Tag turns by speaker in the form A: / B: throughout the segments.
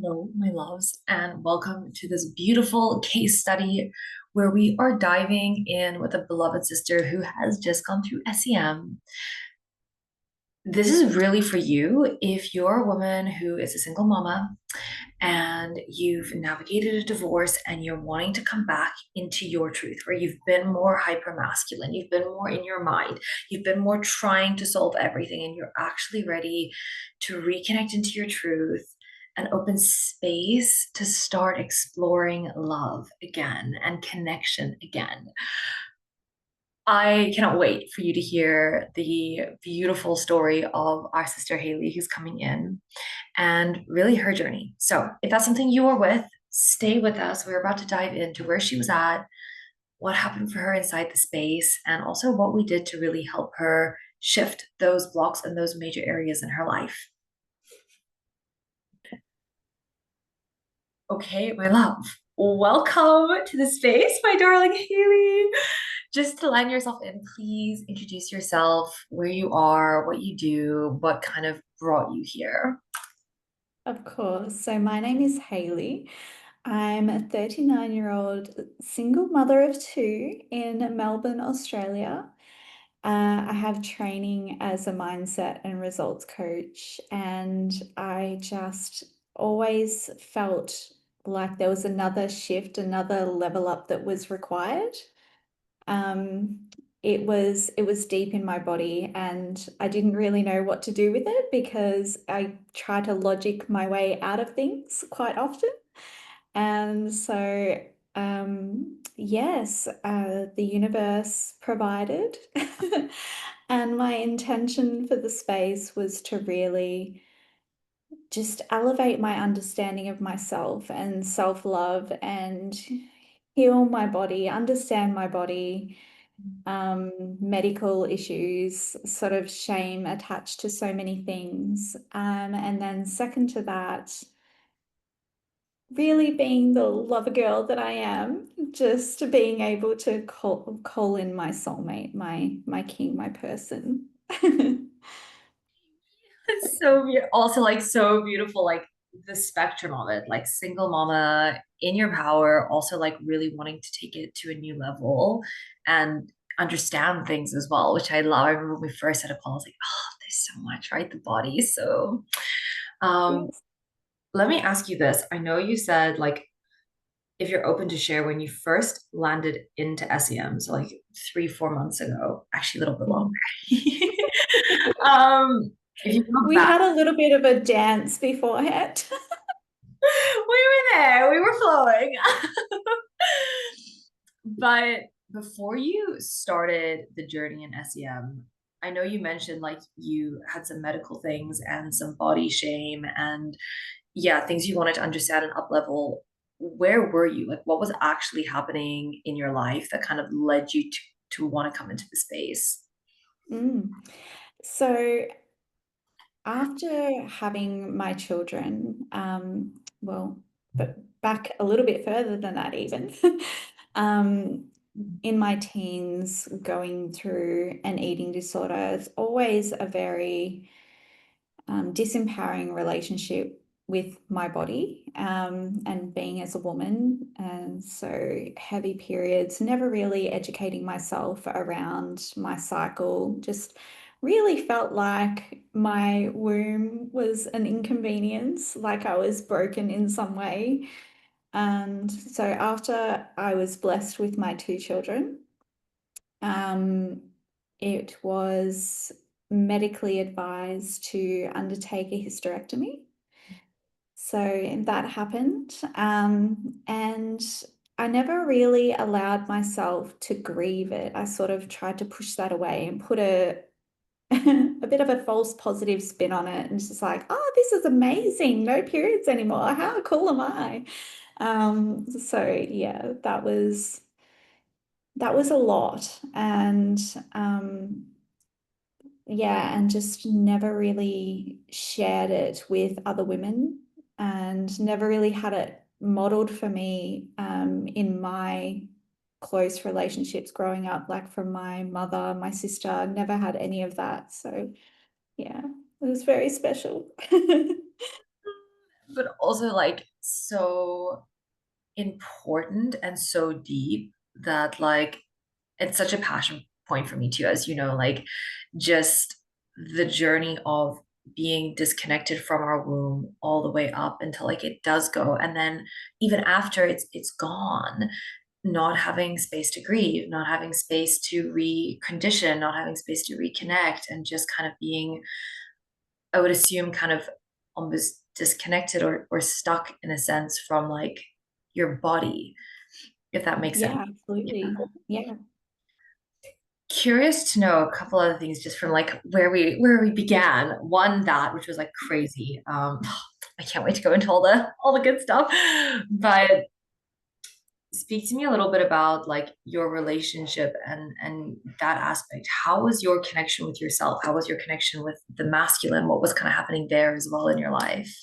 A: Hello, my loves, and welcome to this beautiful case study where we are diving in with a beloved sister who has just gone through SEM. This is really for you if you're a woman who is a single mama and you've navigated a divorce and you're wanting to come back into your truth, where you've been more hyper masculine, you've been more in your mind, you've been more trying to solve everything, and you're actually ready to reconnect into your truth and open space to start exploring love again and connection again. I cannot wait for you to hear the beautiful story of our sister Haley, who's coming in, and really her journey. So, if that's something you are with, stay with us. We're about to dive into where she was at, what happened for her inside the space, and also what we did to really help her shift those blocks and those major areas in her life. Okay, my love, welcome to the space, my darling Haley. Just to land yourself in, please introduce yourself, where you are, what you do, what kind of brought you here.
B: Of course. So my name is Haley. I'm a 39-year-old single mother of two in Melbourne, Australia. I have training as a mindset and results coach, and I just always felt like there was another shift, another level up that was required. Um, it was deep in my body, and I didn't really know what to do with it because I try to logic my way out of things quite often. And so, yes, the universe provided. And my intention for the space was to really just elevate my understanding of myself and self-love and heal my body, understand my body, medical issues, sort of shame attached to so many things. And then second to that, really being the lover girl that I am, just being able to call in my soulmate, my king, my person.
A: It's so also like so beautiful, like the spectrum of it, like single mama in your power, also like really wanting to take it to a new level and understand things as well, which I love. I remember when we first had a call, I was like, oh, there's so much, right? The body. So um
B: Yes.
A: let me ask you this. I know you said like if you're open to share when you first landed into SEM, so like 3, 4 months ago, actually a little bit longer.
B: Mm.
A: um, if you look
B: We
A: back,
B: had a little bit of a dance beforehand.
A: we were there, we were flowing. But before you started the journey in SEM, I know you mentioned like you had some medical things and some body shame and yeah, things you wanted to understand and up level. Where were you? Like what was actually happening in your life that kind of led you to want to come into the space?
B: Mm. So after having my children, well, but back a little bit further than that even, um, in my teens, going through an eating disorder, it's always a very disempowering relationship with my body and being as a woman. And so heavy periods, never really educating myself around my cycle, just really felt like my womb was an inconvenience, like I was broken in some way. And so after I was blessed with my two children, um, it was medically advised to undertake a hysterectomy. So that happened. And I never really allowed myself to grieve it. I sort of tried to push that away and put a bit of a false positive spin on it. And it's just like, oh, this is amazing. No periods anymore. How cool am I? So yeah, that was a lot. And yeah, and just never really shared it with other women and never really had it modeled for me in my close relationships growing up, like from my mother, my sister, never had any of that. So yeah, it was very special.
A: but also like so important and so deep that like it's such a passion point for me too, as you know, like just the journey of being disconnected from our womb all the way up until like it does go, and then even after it's gone, not having space to grieve, not having space to recondition, not having space to reconnect, and just kind of being, I would assume, kind of almost disconnected or stuck in a sense from like your body, if that makes sense.
B: Yeah, absolutely. Yeah.
A: Curious to know a couple other things just from like where we began. One, that which was like crazy. I can't wait to go into all the good stuff. But speak to me a little bit about like your relationship and that aspect. How was your connection with yourself? How was your connection with the masculine? What was kind of happening there as well in your life?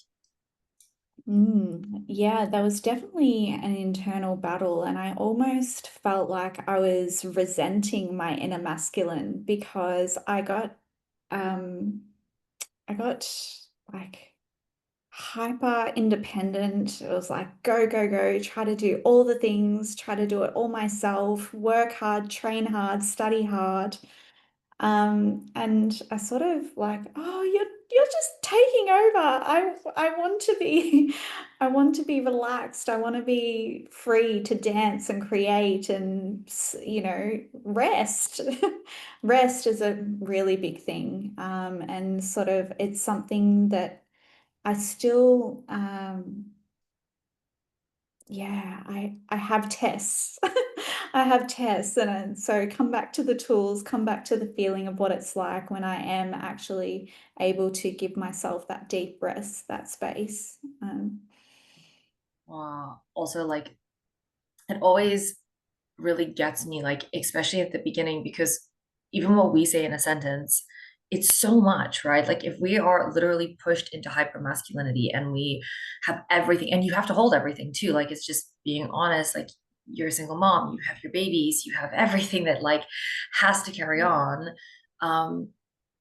B: Yeah, there was definitely an internal battle, and I almost felt like I was resenting my inner masculine because um I got like hyper independent. It was like go, go, go, try to do all the things, try to do it all myself, work hard, train hard, study hard. And I sort of like, oh, you're just taking over. I want to be I want to be relaxed. I want to be free to dance and create and rest. Rest is a really big thing. And sort of it's something that I still yeah, I have tests. I have tests, and so come back to the tools, come back to the feeling of what it's like when I am actually able to give myself that deep rest, that space.
A: Also, like it always really gets me, like, especially at the beginning, because even what we say in a sentence, it's so much, right? Like, if we are literally pushed into hypermasculinity and we have everything, and you have to hold everything too, like, it's just being honest, like, you're a single mom, you have your babies, you have everything that, like, has to carry on. Um,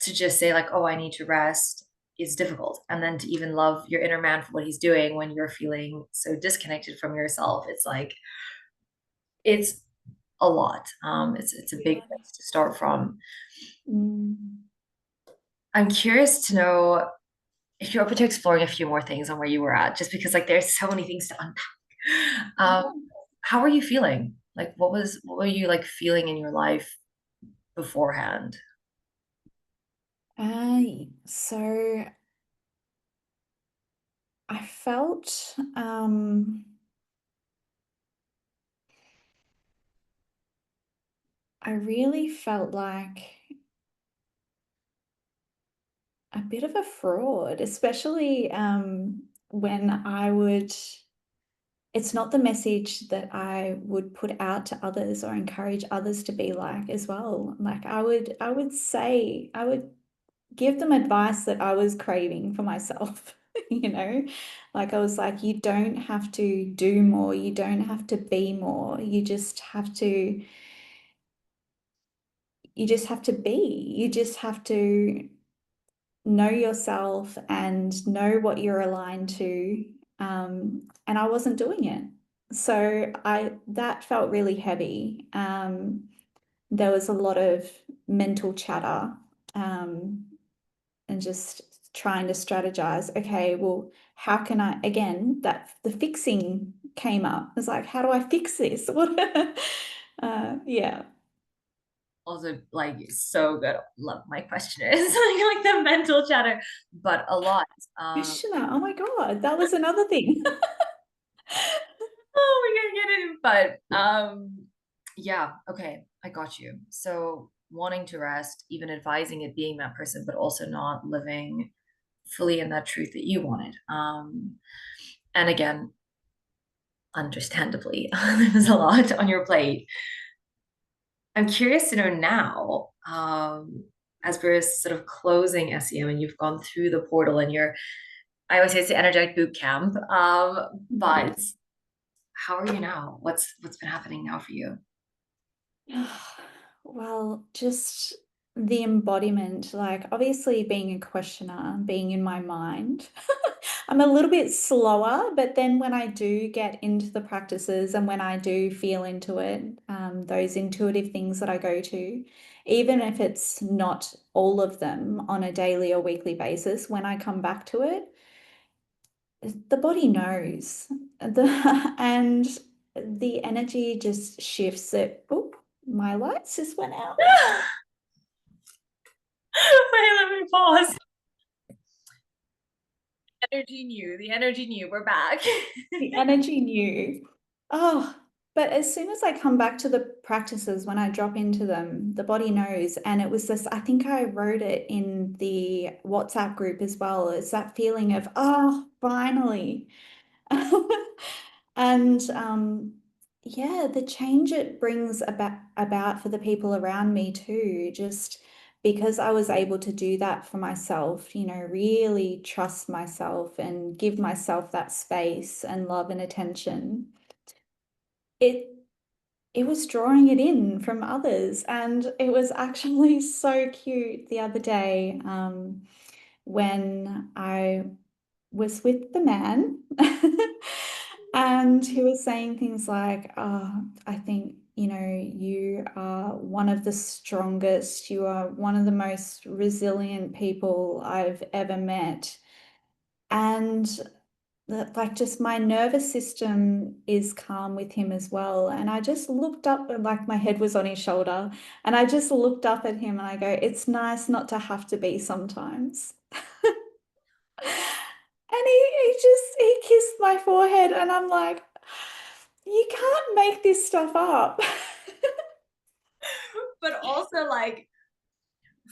A: to just say, like, oh, I need to rest is difficult. And then to even love your inner man for what he's doing when you're feeling so disconnected from yourself, it's like, it's a lot. It's a big
B: Yeah.
A: place to start from.
B: Mm.
A: I'm curious to know if you're open to exploring a few more things on where you were at, just because like there's so many things to unpack. How are you feeling? Like what were you like feeling in your life beforehand?
B: So I felt I really felt like a bit of a fraud, especially when I would, it's not the message that I would put out to others or encourage others to be like as well. Like I would give them advice that I was craving for myself, you know? Like I was like, you don't have to do more, you don't have to be more. You just have to be. You just have to know yourself and know what you're aligned to. And I wasn't doing it. So I that felt really heavy. There was a lot of mental chatter, um, and just trying to strategize. Okay, well, how can I, again, that the fixing came up. It's like, how do I fix this? What yeah.
A: Also, like so good. Love my question is like the mental chatter, but a lot. Um,
B: Questioner. Oh my God, that was another thing.
A: oh, we're gonna get it. But yeah, okay, I got you. So wanting to rest, even advising it being that person, but also not living fully in that truth that you wanted. And again, understandably, there's a lot on your plate. I'm curious to know now, as we're sort of closing SEM and you've gone through the portal and you're, I always say it's the energetic boot camp. But how are you now? What's been happening now for you?
B: Well, just the embodiment, like obviously being a questioner, being in my mind. I'm a little bit slower, but then when I do get into the practices and when I do feel into it, those intuitive things that I go to, even if it's not all of them on a daily or weekly basis, when I come back to it, the body knows and the energy just shifts it. Oh, my lights just went out.
A: Wait, let me pause. The energy knew we're back.
B: The energy knew. Oh, but as soon as I come back to the practices, when I drop into them, the body knows. And it was this, I think I wrote it in the WhatsApp group as well. It's that feeling of, oh, finally. And yeah, the change it brings about for the people around me too, just because I was able to do that for myself, really trust myself and give myself that space and love and attention. It it was drawing it in from others, and it was actually so cute the other day, when I was with the man. And he was saying things like, oh, I think, you are one of the strongest, you are one of the most resilient people I've ever met. And that, like, just my nervous system is calm with him as well. And I just looked up, and like my head was on his shoulder, and I just looked up at him and I go, it's nice not to have to be sometimes. And he kissed my forehead, and I'm like, you can't make this stuff up.
A: But also, like,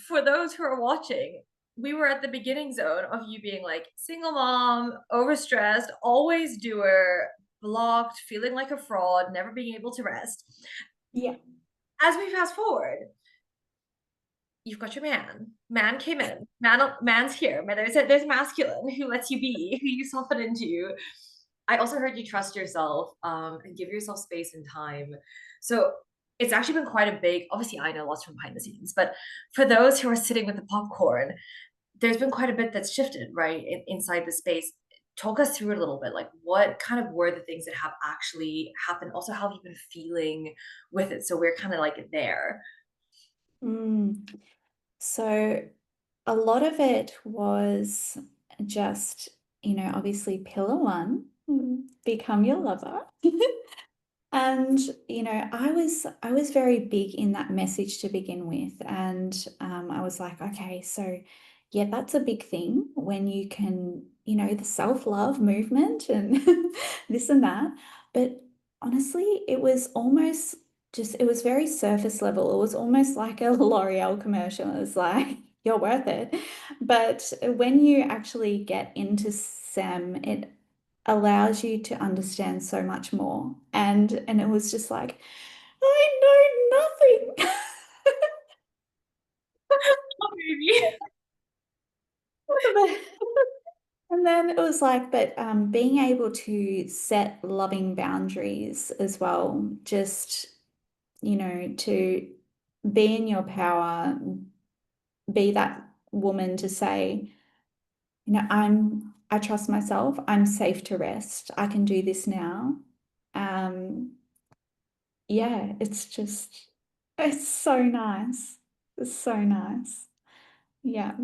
A: for those who are watching, we were at the beginning zone of you being like single mom, overstressed, always doer, blocked, feeling like a fraud, never being able to rest.
B: Yeah.
A: As we fast forward, you've got your man. Man came in. Man's here. There's masculine who lets you be, who you soften into. I also heard you trust yourself, and give yourself space and time. So it's actually been quite a big. Obviously, I know lots from behind the scenes, but for those who are sitting with the popcorn, there's been quite a bit that's shifted, right, inside the space. Talk us through it a little bit. Like, what kind of were the things that have actually happened? Also, how have you been feeling with it? So we're kind of like there.
B: Mm. So a lot of it was just, obviously pillar one, become your lover. And I was very big in that message to begin with, and I was like, okay, so yeah, that's a big thing when you can, the self-love movement and this and that. But honestly, it was almost just, it was very surface level. It was almost like a L'Oreal commercial. It was like, you're worth it. But when you actually get into SEM, it allows you to understand so much more. And it was just like, I know nothing.
A: Oh, baby.
B: And then it was like, but being able to set loving boundaries as well, just, to be in your power, be that woman to say, I trust myself, I'm safe to rest, I can do this now. Um, yeah, it's so nice. It's so nice. Yeah.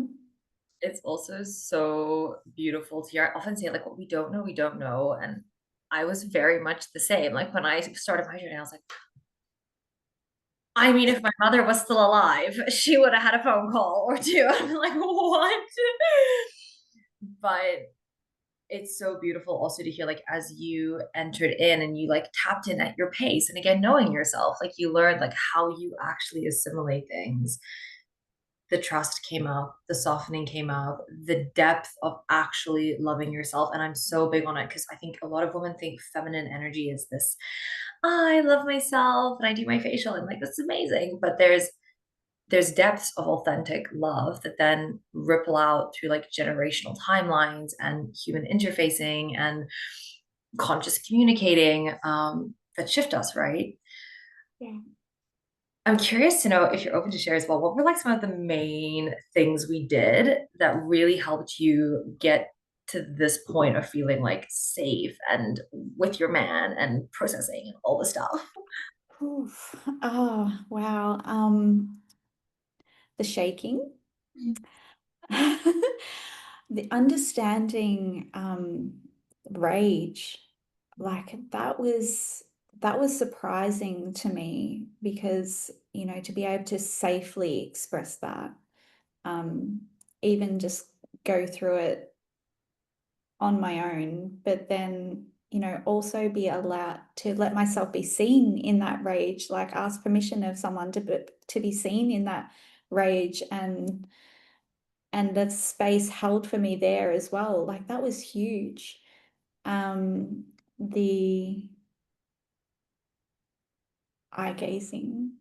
A: It's also so beautiful to hear. I often say, like, what we don't know, we don't know. And I was very much the same. Like, when I started my journey, I was like, I mean, if my mother was still alive, she would have had a phone call or two. I'm like, what? But it's so beautiful also to hear, like, as you entered in and you like tapped in at your pace. And again, knowing yourself, like, you learned like how you actually assimilate things. The trust came up, the softening came up, the depth of actually loving yourself. And I'm so big on it because I think a lot of women think feminine energy is this, oh, I love myself and I do my facial and like that's amazing. But there's depths of authentic love that then ripple out through like generational timelines and human interfacing and conscious communicating, that shift us, right?
B: Yeah.
A: I'm curious to know if you're open to share as well. What were like some of the main things we did that really helped you get to this point of feeling like safe and with your man and processing and all the stuff?
B: Oof. Oh, wow. The shaking. The understanding rage, like that was surprising to me because, you know, to be able to safely express that, um, even just go through it on my own, but then, you know, also be allowed to let myself be seen in that rage, like ask permission of someone to be seen in that rage, and the space held for me there as well. Like that was huge. The eye gazing.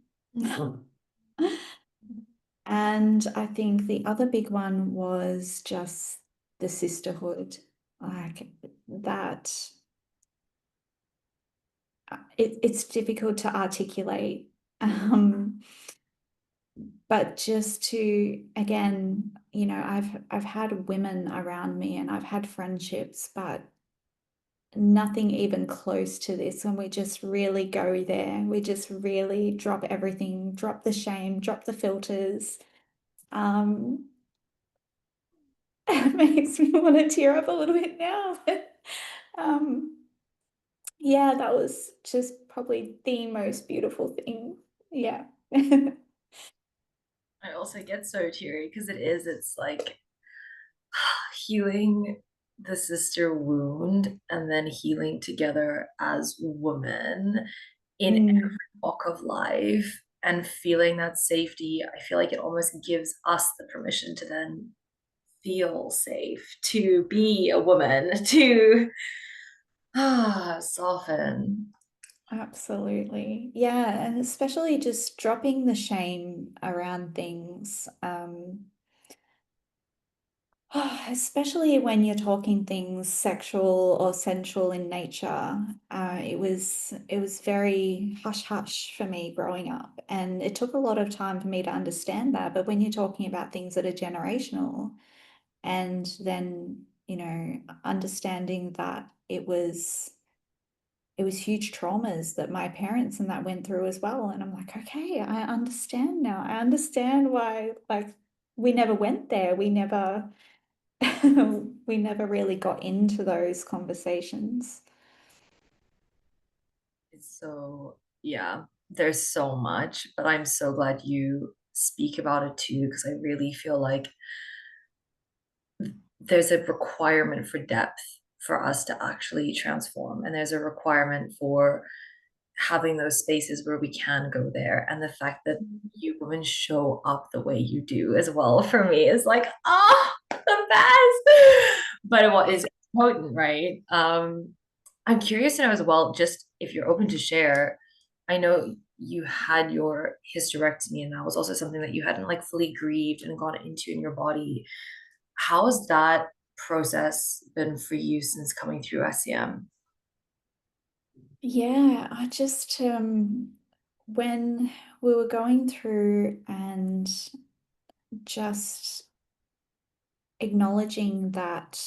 B: And I think the other big one was just the sisterhood. Like that, it's difficult to articulate. But just to, again, you know, I've had women around me and I've had friendships, but nothing even close to this when we just really go there. We just really drop everything, drop the shame, drop the filters. Um, it makes me want to tear up a little bit now. But um, yeah, that was just probably the most beautiful thing. Yeah.
A: I also get so teary because it's like healing the sister wound and then healing together as women in every
B: Mm,
A: walk of life and feeling that safety. I feel like it almost gives us the permission to then feel safe, to be a woman, to soften.
B: absolutely. Yeah, and especially just dropping the shame around things. Especially when you're talking things sexual or sensual in nature, it was very hush hush for me growing up, and it took a lot of time for me to understand that. But when you're talking about things that are generational, and then, you know, understanding that it was huge traumas that my parents and that went through as well, and I'm like, okay, I understand now. I understand why, like, we never went there. We never we never really got into those conversations.
A: It's so, yeah, there's so much, but I'm so glad you speak about it too, because I really feel like there's a requirement for depth for us to actually transform. And there's a requirement for having those spaces where we can go there. And the fact that you women show up the way you do as well for me is like, oh, the best. But what is potent, right? I'm curious to know as well, just if you're open to share, I know you had your hysterectomy, and that was also something that you hadn't like fully grieved and gone into in your body. How has that process been for you since coming through SEM?
B: Yeah, I just when we were going through and just acknowledging that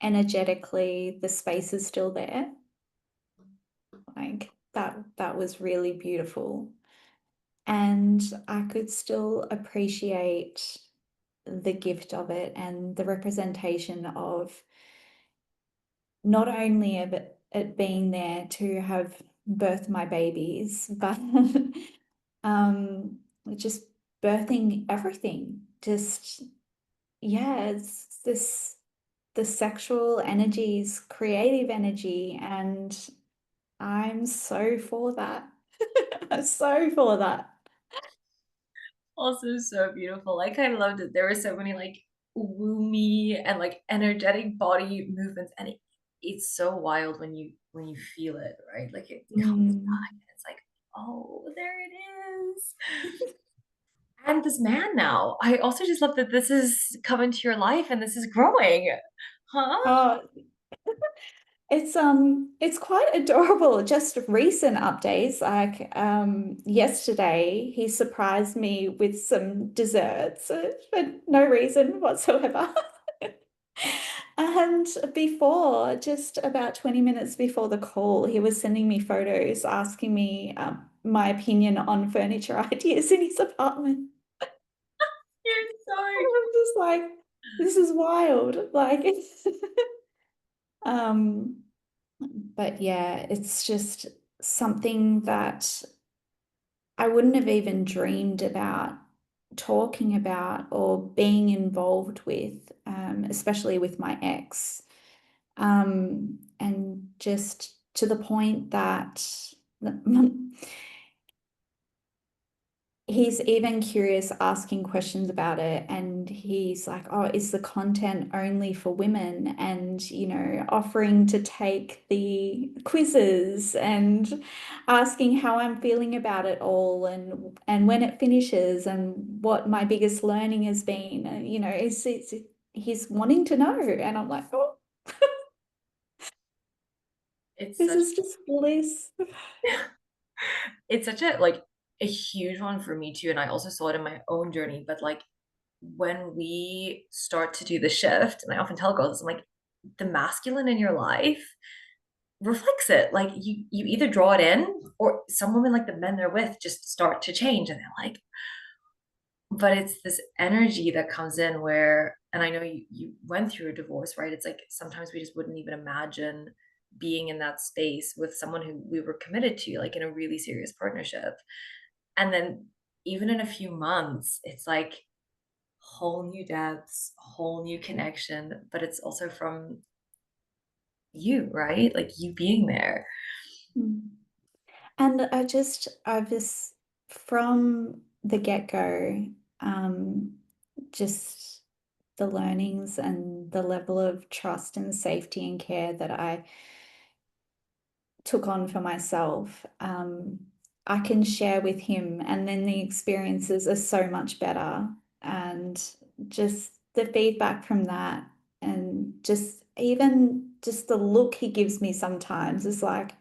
B: energetically the space is still there, like that was really beautiful. And I could still appreciate the gift of it and the representation of not only of it being there to have birthed my babies, but um, just birthing everything. Just, yeah, it's this the sexual energies, creative energy, and I'm so for that. I'm so for that.
A: Also so beautiful. Like I loved it. There were so many like woomy and like energetic body movements, and it's so wild when you feel it, right? Like it comes back
B: Mm.
A: and it's like, oh, there it is. And this man now. I also just love that this is coming to your life and this is growing. Huh?
B: Oh, it's quite adorable. Just recent updates, like yesterday he surprised me with some desserts for no reason whatsoever. And before, just about 20 minutes before the call, he was sending me photos asking me my opinion on furniture ideas in his apartment.
A: You're so
B: I'm just like, this is wild. Like, um, but yeah, it's just something that I wouldn't have even dreamed about talking about or being involved with, especially with my ex. And just to the point that he's even curious asking questions about it, and he's like, oh, is the content only for women? And offering to take the quizzes and asking how I'm feeling about it all, and when it finishes and what my biggest learning has been. And he's wanting to know, and I'm like, oh,
A: it's
B: this
A: such
B: is just bliss.
A: it's such a like a huge one for me too. And I also saw it in my own journey. But like when we start to do the shift, and I often tell girls, I'm like, the masculine in your life reflects it. Like you either draw it in, or some women, like the men they're with, just start to change and they're like, but it's this energy that comes in where, and I know you went through a divorce, right? It's like sometimes we just wouldn't even imagine being in that space with someone who we were committed to, like in a really serious partnership. And then even in a few months, it's like whole new depths, whole new connection, but it's also from you, right? Like you being there.
B: Mm. And I just from the get-go, um, just the learnings and the level of trust and safety and care that I took on for myself, I can share with him, and then the experiences are so much better. And just the feedback from that, and just even just the look he gives me sometimes is like,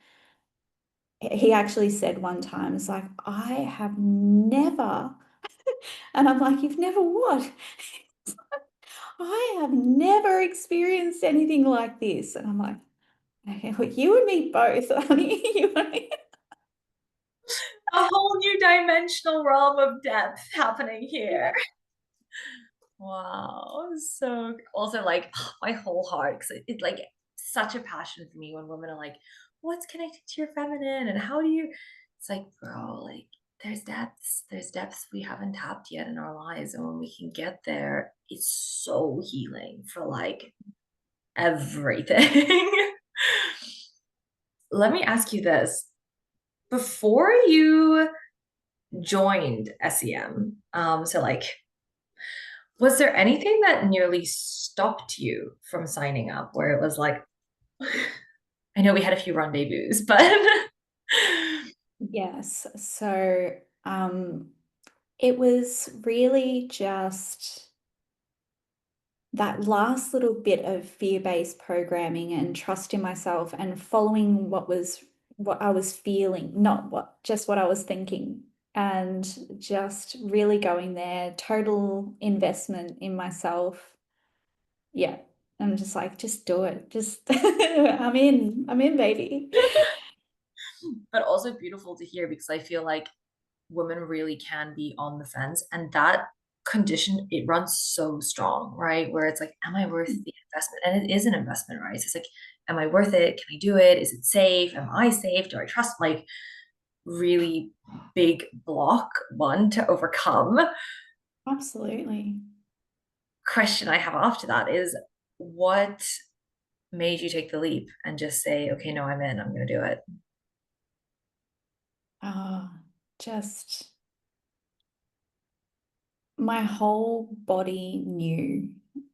B: he actually said one time, it's like, I have never, and I'm like, you've never what? I have never experienced anything like this. And I'm like, okay, well, you and me both, honey. You and me.
A: A whole new dimensional realm of depth happening here. Wow. So also like my whole heart, because it's like such a passion for me when women are like, what's connected to your feminine? And how do you, it's like, bro, like there's depths we haven't tapped yet in our lives. And when we can get there, it's so healing for like everything. Let me ask you this. Before you joined SEM, so like was there anything that nearly stopped you from signing up where it was like, I know we had a few rendezvous, but
B: Yes. So it was really just that last little bit of fear-based programming and trust in myself and following what I was feeling, not what I was thinking. And just really going there, total investment in myself. Yeah. I'm just like, just do it. Just I'm in, baby.
A: but also beautiful to hear because I feel like women really can be on the fence and that condition it runs so strong, right? Where it's like, am I worth the investment? And it is an investment, right? It's like, am I worth it? Can I do it? Is it safe? Am I safe? Do I trust? Like really big block one to overcome.
B: Absolutely.
A: Question I have after that is what made you take the leap and just say, okay, no, I'm in, I'm going to do it?
B: Just my whole body knew,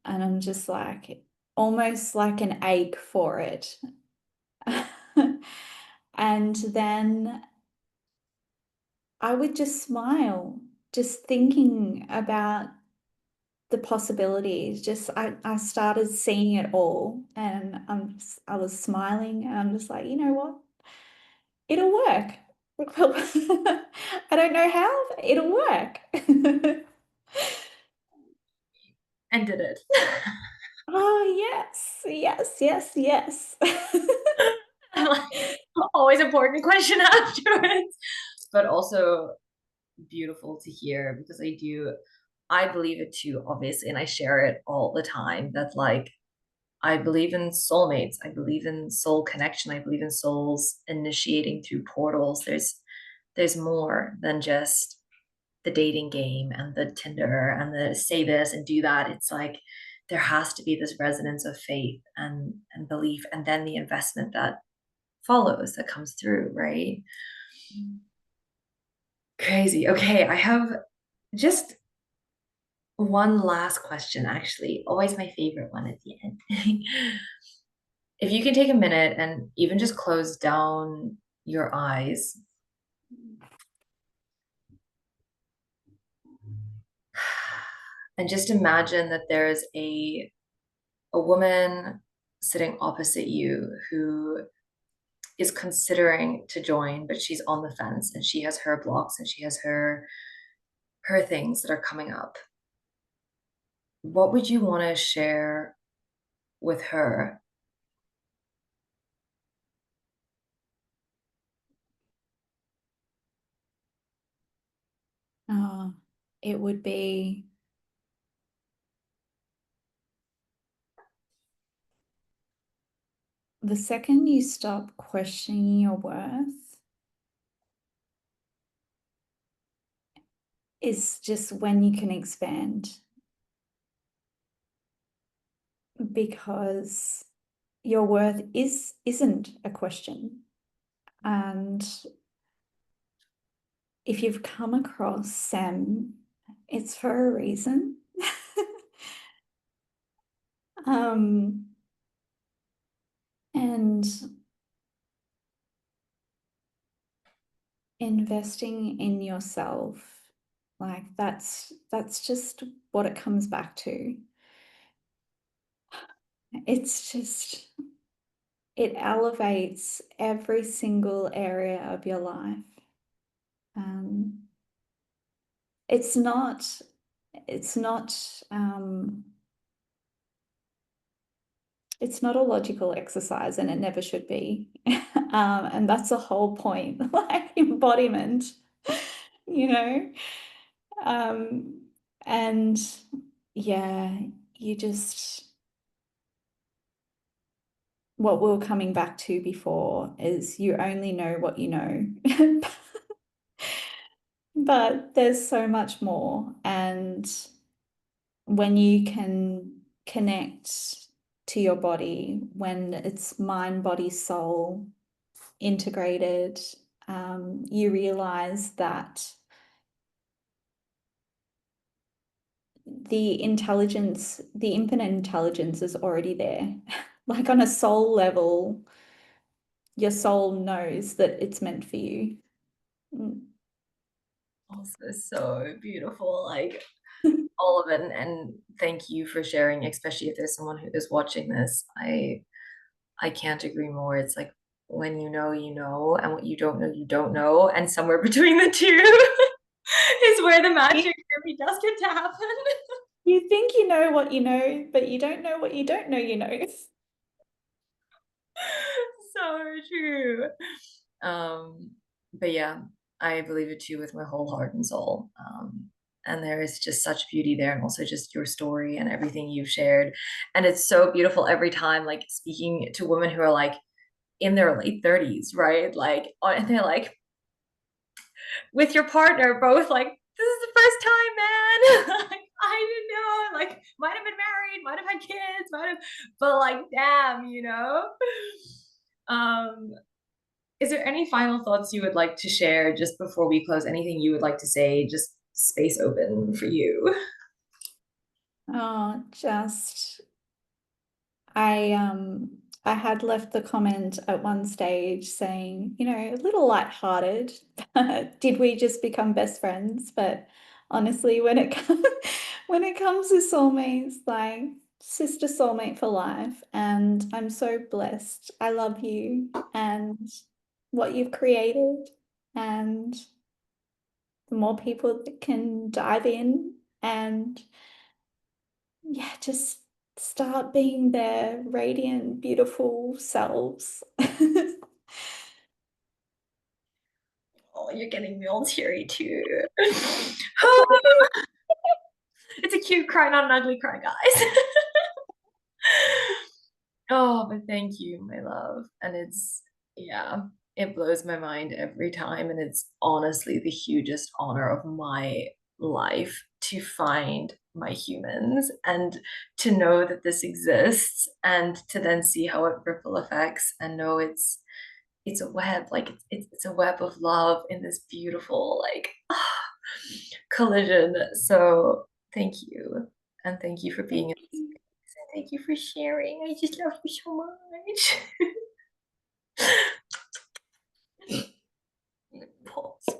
B: and I'm just like almost like an ache for it. And then I would just smile, just thinking about the possibilities. Just I started seeing it all, and I was smiling, and I'm just like, you know what? It'll work. I don't know how, but it'll work.
A: And did it.
B: Oh, yes, yes, yes, yes.
A: Like, always important question afterwards, but also beautiful to hear because I believe it too, obviously, and I share it all the time that like I believe in soulmates. I believe in soul connection. I believe in souls initiating through portals. There's more than just the dating game and the Tinder and the say this and do that. It's like there has to be this resonance of faith and belief and then the investment that follows that comes through, right? Crazy. Okay, I have just one last question, actually. Always my favorite one at the end. If you can take a minute and even just close down your eyes and just imagine that there's a woman sitting opposite you who is considering to join, but she's on the fence and she has her blocks and she has her things that are coming up. What would you want to share with her?
B: Oh, it would be the second you stop questioning your worth is just when you can expand, because your worth isn't a question. And if you've come across Sam, it's for a reason. And investing in yourself, like that's just what it comes back to. It's just, it elevates every single area of your life. Um, it's not, it's not, um, it's not a logical exercise, and it never should be. And that's the whole point, like embodiment, you know? Um, and yeah, you just, what we were coming back to before is you only know what you know. But there's so much more. And when you can connect to your body, when it's mind, body, soul integrated, you realize that the intelligence, the infinite intelligence is already there. Like on a soul level, your soul knows that it's meant for you. Mm.
A: Also, so beautiful. Like all of it. And thank you for sharing, especially if there's someone who is watching this. I can't agree more. It's like when you know, and what you don't know, you don't know. And somewhere between the two is where the magic really does get to happen.
B: You think you know what you know, but you don't know what you don't know you know.
A: So true. Um, but yeah, I believe it too with my whole heart and soul. And there is just such beauty there, and also just your story and everything you've shared. And it's so beautiful every time, like speaking to women who are like in their late 30s, right? Like, and they're like, with your partner, both like, this is the first time, man. Like, I didn't know. Like, might have been married, might have had kids, might have, but like, damn, you know. Um, is there any final thoughts you would like to share just before we close? Anything you would like to say? Just space open for you.
B: Oh, just I had left the comment at one stage saying, a little lighthearted, did we just become best friends? But honestly, when it comes when it comes to soulmates, like sister soulmate for life, and I'm so blessed. I love you and what you've created, and the more people that can dive in and yeah, just start being their radiant, beautiful selves.
A: Oh, you're getting me all teary too.
B: Oh,
A: It's a cute cry, not an ugly cry, guys. Oh, but thank you, my love. And yeah, it blows my mind every time. And it's honestly the hugest honor of my life to find my humans and to know that this exists and to then see how it ripple effects and know it's a web, like it's a web of love in this beautiful like collision. So thank you. And thank you for being in
B: thank
A: this
B: you.
A: space. And thank you for sharing. I just love you so much. Pause.